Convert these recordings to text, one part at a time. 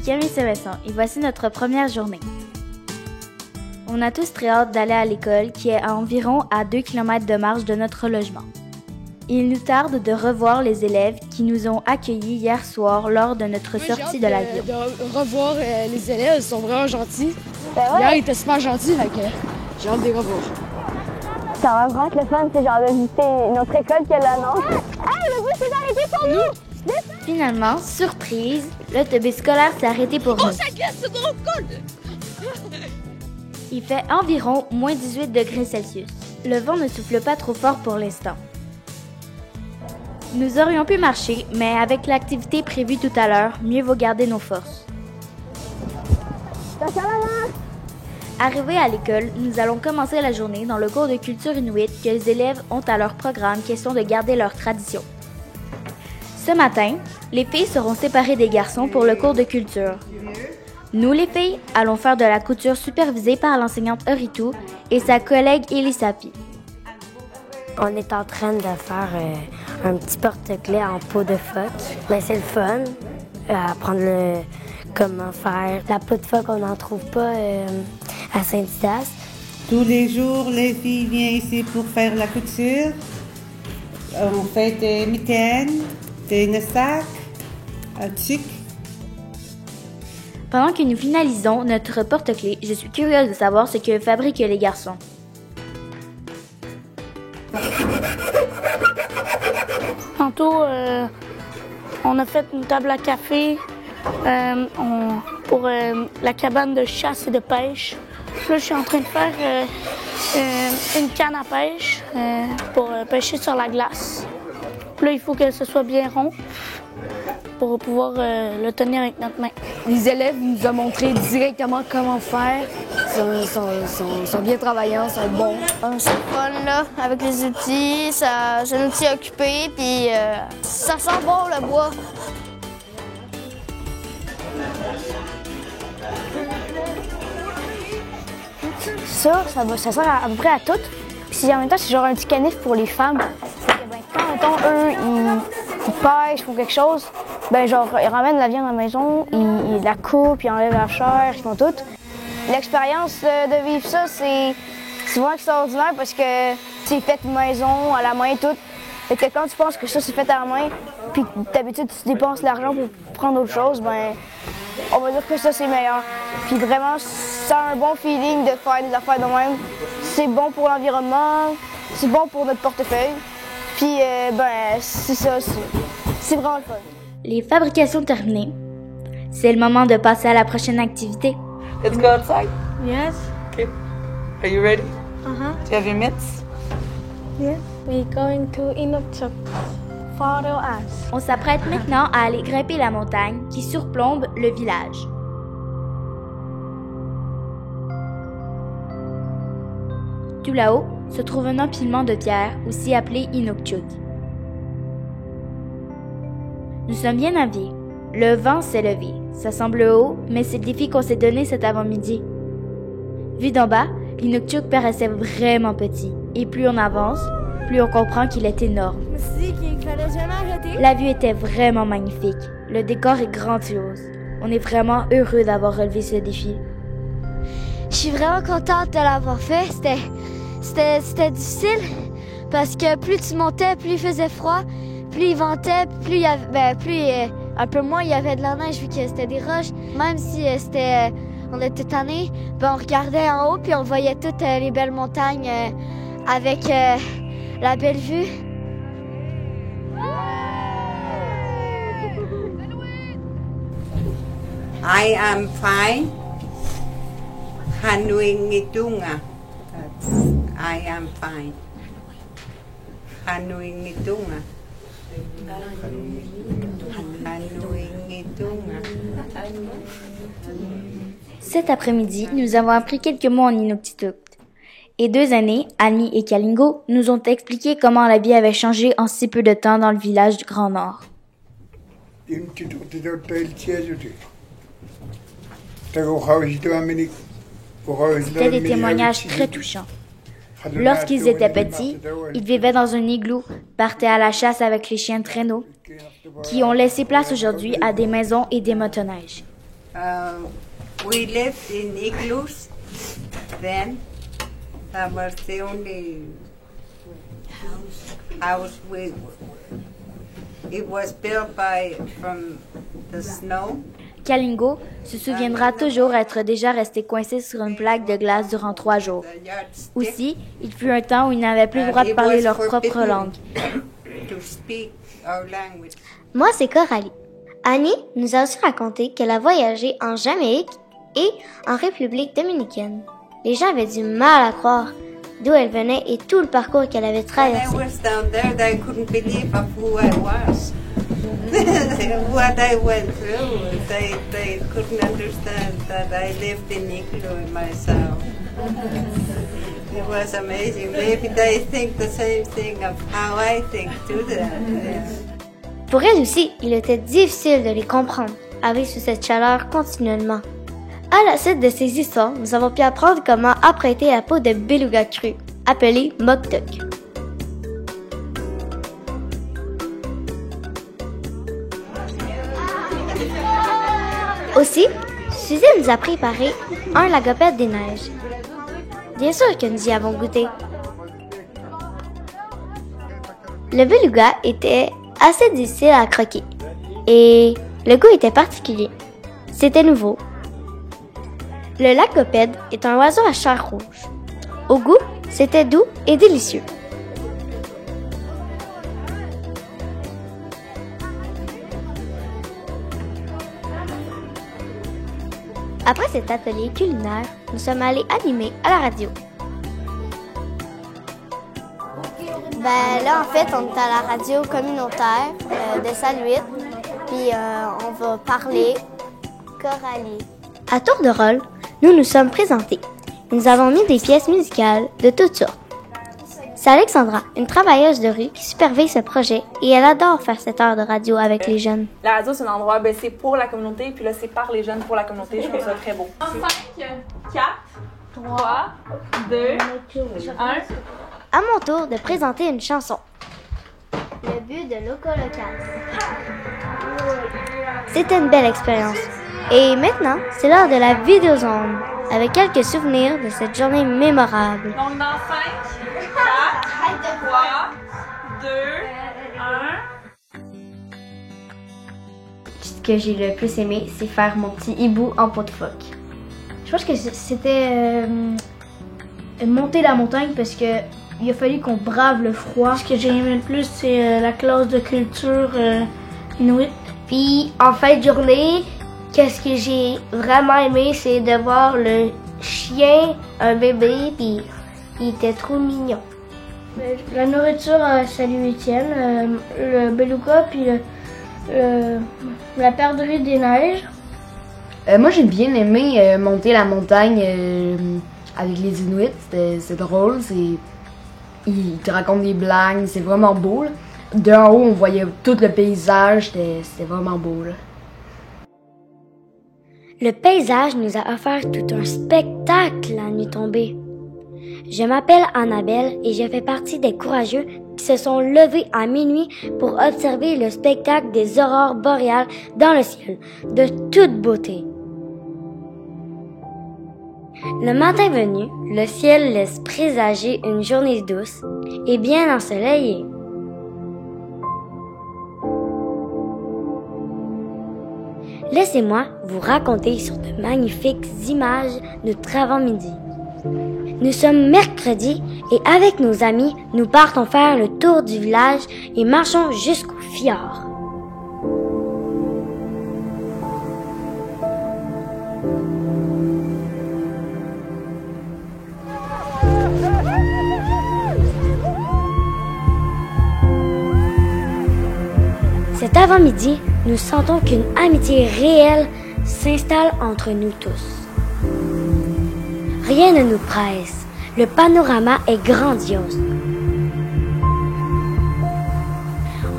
Camille Sévesson et voici notre première journée. On a tous très hâte d'aller à l'école qui est à environ 2 km de marche de notre logement. Il nous tarde de revoir les élèves qui nous ont accueillis hier soir lors de notre sortie de l'avion. De revoir les élèves, ils sont vraiment gentils. Ben ouais. Hier, ils étaient super gentils, donc j'ai hâte de les revoir. Ça va vraiment être le fun, c'est genre de visiter notre école qui est là, non? Hey, le bus s'est arrêté pour nous! Finalement, surprise, l'autobus scolaire s'est arrêté pour nous. Ça glisse, c'est trop cool! Il fait environ moins 18 degrés Celsius. Le vent ne souffle pas trop fort pour l'instant. Nous aurions pu marcher, mais avec l'activité prévue tout à l'heure, mieux vaut garder nos forces. Arrivés à l'école, nous allons commencer la journée dans le cours de culture inuit que les élèves ont à leur programme question de garder leur tradition. Ce matin, les filles seront séparées des garçons pour le cours de culture. Nous, les filles, allons faire de la couture supervisée par l'enseignante Oritu et sa collègue Elisapi. On est en train de faire un petit porte-clés en peau de phoque. Mais c'est le fun, apprendre comment faire. La peau de phoque, on n'en trouve pas à Saint-Didas. Tous les jours, les filles viennent ici pour faire la couture. On fait des mitaines, des nasacs, un tuc. Pendant que nous finalisons notre porte-clés, je suis curieuse de savoir ce que fabriquent les garçons. Tantôt, on a fait une table à café pour la cabane de chasse et de pêche. Là, je suis en train de faire une canne à pêche pour pêcher sur la glace. Là, il faut que ce soit bien rond pour pouvoir le tenir avec notre main. Les élèves nous ont montré directement comment faire. Ils sont bien travaillants, ils sont bons. C'est fun, là, avec les outils. C'est un outil occupé, puis ça sent bon, le bois. Ça sert à peu près à tout. Puis en même temps, c'est genre un petit canif pour les femmes. C'est que, quand, mettons, eux, ils pêchent, font quelque chose, genre, ils ramènent la viande à la maison, ils la coupent, ils enlèvent la chair, ils font tout. L'expérience de vivre ça, c'est vraiment extraordinaire parce que c'est fait maison, à la main, tout. Et que quand tu penses que ça, c'est fait à la main, puis d'habitude, tu dépenses l'argent pour prendre autre chose, on va dire que ça, c'est meilleur. Puis vraiment, ça a un bon feeling de faire des affaires de même. C'est bon pour l'environnement, c'est bon pour notre portefeuille. Puis, c'est ça, c'est vraiment le fun. Les fabrications terminées, c'est le moment de passer à la prochaine activité. Let's go outside. Yes. Okay. Are you ready? Uh-huh. Do you have your mitts? Yeah. We're going to Inukchuk. Follow us. On s'apprête maintenant à aller grimper la montagne qui surplombe le village. Tout là-haut se trouve un empilement de pierres, aussi appelé Inukchuk. Nous sommes bien aviés. Le vent s'est levé. Ça semble haut, mais c'est le défi qu'on s'est donné cet avant-midi. Vu d'en bas, l'Inukchuk paraissait vraiment petit. Et plus on avance, plus on comprend qu'il est énorme. Je me suis dit qu'il fallait jamais arrêter. La vue était vraiment magnifique. Le décor est grandiose. On est vraiment heureux d'avoir relevé ce défi. Je suis vraiment contente de l'avoir fait. C'était difficile parce que plus tu montais, plus il faisait froid, plus il ventait, plus il y avait, un peu moins il y avait de la neige vu que c'était des roches. Même si on était tannés, on regardait en haut puis on voyait toutes les belles montagnes avec la belle vue. I am fine. Hanuing Nitunga. I am fine. Hanuing Nitunga. Hanuing Nitunga. Cet après-midi, nous avons appris quelques mots en Inuktitut. Et 2 aînés, Annie et Kalingo, nous ont expliqué comment la vie avait changé en si peu de temps dans le village du Grand Nord. C'était des témoignages très touchants. Lorsqu'ils étaient petits, ils vivaient dans un igloo, partaient à la chasse avec les chiens de traîneau, qui ont laissé place aujourd'hui à des maisons et des motoneiges. We lived in igloos then. That was the only house we. It was built from the snow. Kalingo se souviendra toujours être déjà resté coincé sur une plaque de glace durant 3 jours. Aussi, il fut un temps où ils n'avaient plus le droit de parler leur propre langue. Moi, c'est Coralie. Annie nous a aussi raconté qu'elle a voyagé en Jamaïque et en République dominicaine. Les gens avaient du mal à croire d'où elle venait et tout le parcours qu'elle avait traversé. What I went through, they couldn't understand that I lived in igloo myself. It was amazing. Maybe they think the same thing of how I think to them. Pour elle aussi, il était difficile de les comprendre, à vivre sous cette chaleur continuellement. À la suite de ces histoires, nous avons pu apprendre comment apprêter la peau de beluga cru, appelée moktuk. Aussi, Suzy nous a préparé un lagopède des neiges. Bien sûr que nous y avons goûté. Le beluga était assez difficile à croquer et le goût était particulier. C'était nouveau. Le lagopède est un oiseau à chair rouge. Au goût, c'était doux et délicieux. Après cet atelier culinaire, nous sommes allés animer à la radio. Ben là, en fait, on est à la radio communautaire de Saint-Louis, puis on va parler Coralie. À tour de rôle, nous nous sommes présentés. Nous avons mis des pièces musicales de toutes sortes. C'est Alexandra, une travailleuse de rue qui supervise ce projet et elle adore faire cette heure de radio avec les jeunes. La radio, c'est un endroit, c'est pour la communauté, puis là, c'est par les jeunes pour la communauté. Je trouve ça très beau. 5, 4, 3, 2, 1. À mon tour de présenter une chanson. Le but de Locolocas. C'était une belle expérience. Et maintenant, c'est l'heure de la vidéozone, avec quelques souvenirs de cette journée mémorable. Donc, dans 5, 4, 3, 2, 1. Ce que j'ai le plus aimé, c'est faire mon petit hibou en peau de phoque. Je pense que c'était monter la montagne parce que il a fallu qu'on brave le froid. Ce que j'ai aimé le plus, c'est la classe de culture inuit. Puis en fin de journée, qu'est-ce que j'ai vraiment aimé, c'est de voir le chien, un bébé, puis il était trop mignon. La nourriture à Saint-Louisienne, le beluga, puis la perdrix des neiges. Moi, j'ai bien aimé monter la montagne avec les Inuits. C'est drôle, ils te racontent des blagues, c'est vraiment beau. Là. D'en haut, on voyait tout le paysage, c'était vraiment beau. Là. Le paysage nous a offert tout un spectacle la nuit tombée. Je m'appelle Annabelle et je fais partie des courageux qui se sont levés à minuit pour observer le spectacle des aurores boréales dans le ciel, de toute beauté. Le matin venu, le ciel laisse présager une journée douce et bien ensoleillée. Laissez-moi vous raconter sur de magnifiques images notre avant-midi. Nous sommes mercredi et avec nos amis, nous partons faire le tour du village et marchons jusqu'au fjord. Cet avant-midi, nous sentons qu'une amitié réelle s'installe entre nous tous. Rien ne nous presse. Le panorama est grandiose.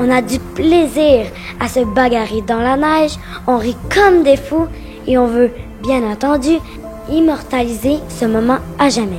On a du plaisir à se bagarrer dans la neige, on rit comme des fous et on veut, bien entendu, immortaliser ce moment à jamais.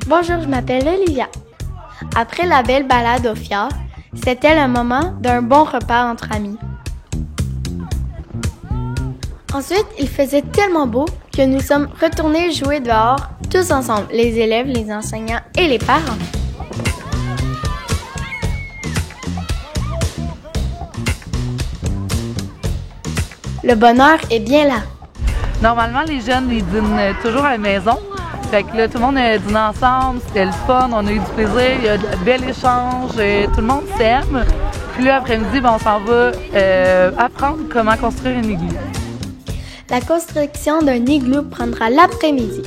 Bonjour, je m'appelle Olivia. Après la belle balade au fjord, c'était le moment d'un bon repas entre amis. Ensuite, il faisait tellement beau que nous sommes retournés jouer dehors, tous ensemble, les élèves, les enseignants et les parents. Le bonheur est bien là. Normalement, les jeunes, ils dînent toujours à la maison. Fait que là, tout le monde a dîné ensemble, c'était le fun, on a eu du plaisir, il y a de bel échange, tout le monde s'aime. Puis là, après-midi, on s'en va apprendre comment construire une igloo. La construction d'un igloo prendra l'après-midi.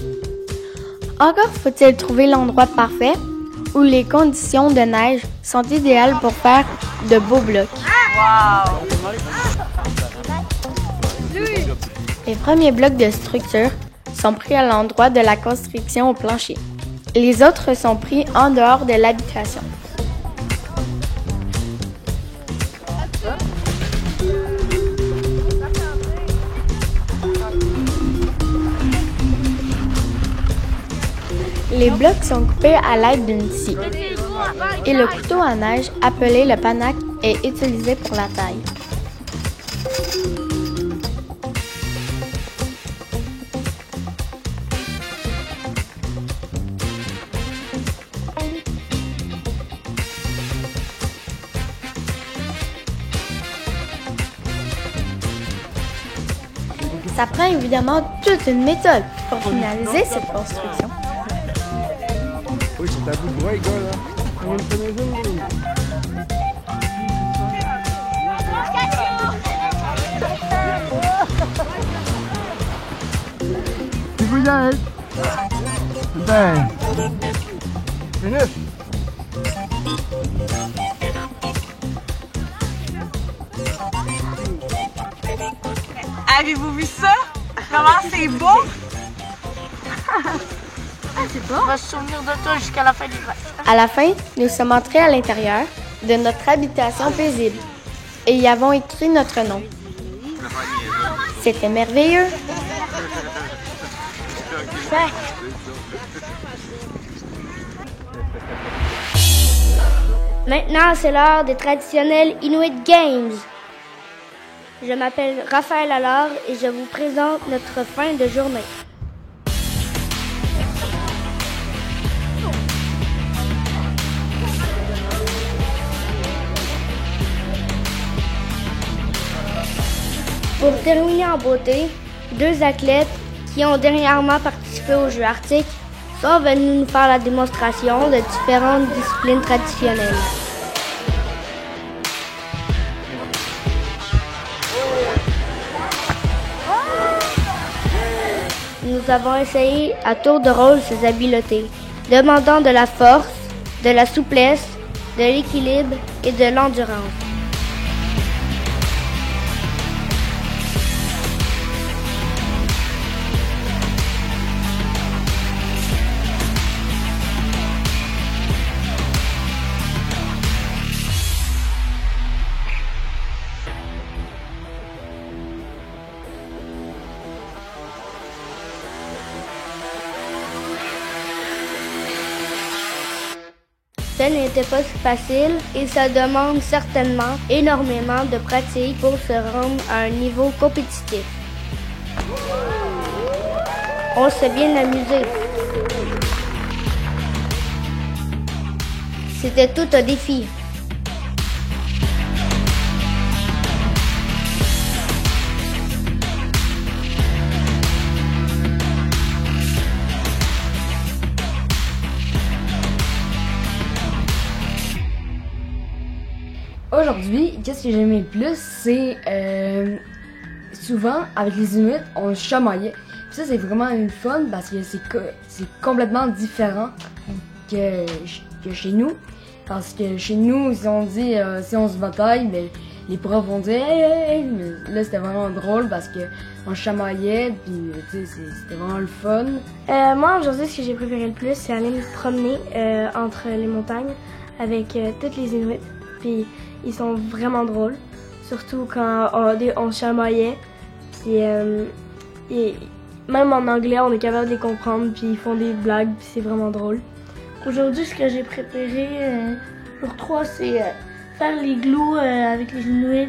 Encore faut-il trouver l'endroit parfait où les conditions de neige sont idéales pour faire de beaux blocs. Wow! Les premiers blocs de structure sont pris à l'endroit de la construction au plancher. Les autres sont pris en dehors de l'habitation. Les blocs sont coupés à l'aide d'une scie. Et le couteau à neige, appelé le panac, est utilisé pour la taille. Ça prend évidemment toute une méthode pour finaliser cette construction. Oui, ils sont à bout de bras, les gars, là. C'est vous, Yann? Ben. Finish. Avez-vous vu ça? Comment c'est beau? C'est bon. On va se souvenir de toi jusqu'à la fin du match. À la fin, nous sommes entrés à l'intérieur de notre habitation paisible et y avons écrit notre nom. C'était merveilleux. Maintenant, c'est l'heure des traditionnels Inuit Games. Je m'appelle Raphaël Allard et je vous présente notre fin de journée. Pour terminer en beauté, 2 athlètes qui ont dernièrement participé aux Jeux arctiques sont venus nous faire la démonstration de différentes disciplines traditionnelles. Nous avons essayé à tour de rôle ces habiletés, demandant de la force, de la souplesse, de l'équilibre et de l'endurance. Ce n'était pas si facile et ça demande certainement énormément de pratique pour se rendre à un niveau compétitif. On s'est bien amusé. C'était tout un défi. Aujourd'hui, qu'est-ce que j'aimais le plus, c'est souvent avec les Inuits, on chamaillait. Puis ça, c'est vraiment une fun parce que c'est complètement différent que chez nous. Parce que chez nous, si on dit si on se bataille, ben, les profs vont dire hey, hey, hey. Mais là, c'était vraiment drôle parce que on chamaillait, puis c'était vraiment le fun. Moi, aujourd'hui, ce que j'ai préféré le plus, c'est aller me promener entre les montagnes avec toutes les Inuits. Puis ils sont vraiment drôles, surtout quand on chamaillait. Puis et même en anglais, on est capable de les comprendre, puis ils font des blagues, puis c'est vraiment drôle. Aujourd'hui, ce que j'ai préféré, jour 3, c'est faire l'igloo avec les Inuits,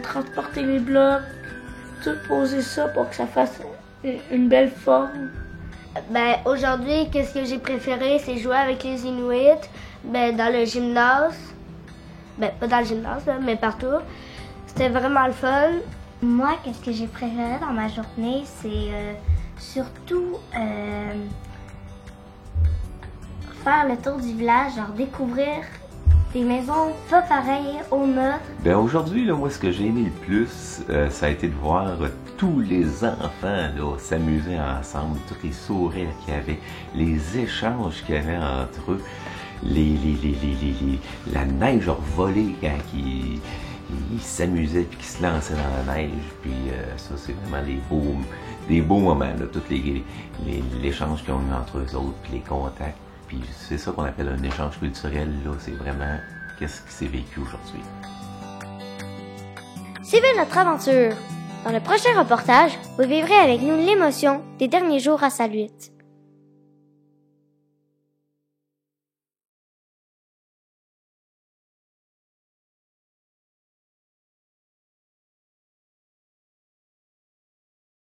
transporter les blocs, tout poser ça pour que ça fasse une belle forme. Ben, aujourd'hui, qu'est-ce que j'ai préféré, c'est jouer avec les Inuits, ben, dans le gymnase. Ben, pas dans le gymnase, là, mais partout. C'était vraiment le fun. Moi, qu'est-ce que j'ai préféré dans ma journée, c'est surtout faire le tour du village, genre découvrir des maisons pas pareilles aux nôtres. Ben aujourd'hui, là, moi, ce que j'ai aimé le plus, ça a été de voir tous les enfants là, s'amuser ensemble, tous les sourires qu'il y avait, les échanges qu'il y avait entre eux, la neige volée quand ils s'amusaient puis qu'ils se lançaient dans la neige. Puis ça, c'est vraiment des beaux moments, là, tous l'échange qu'ils ont eu entre eux autres, puis les contacts. Puis c'est ça qu'on appelle un échange culturel, là, c'est vraiment qu'est-ce qui s'est vécu aujourd'hui. Suivez notre aventure. Dans le prochain reportage, vous vivrez avec nous l'émotion des derniers jours à Saluitte.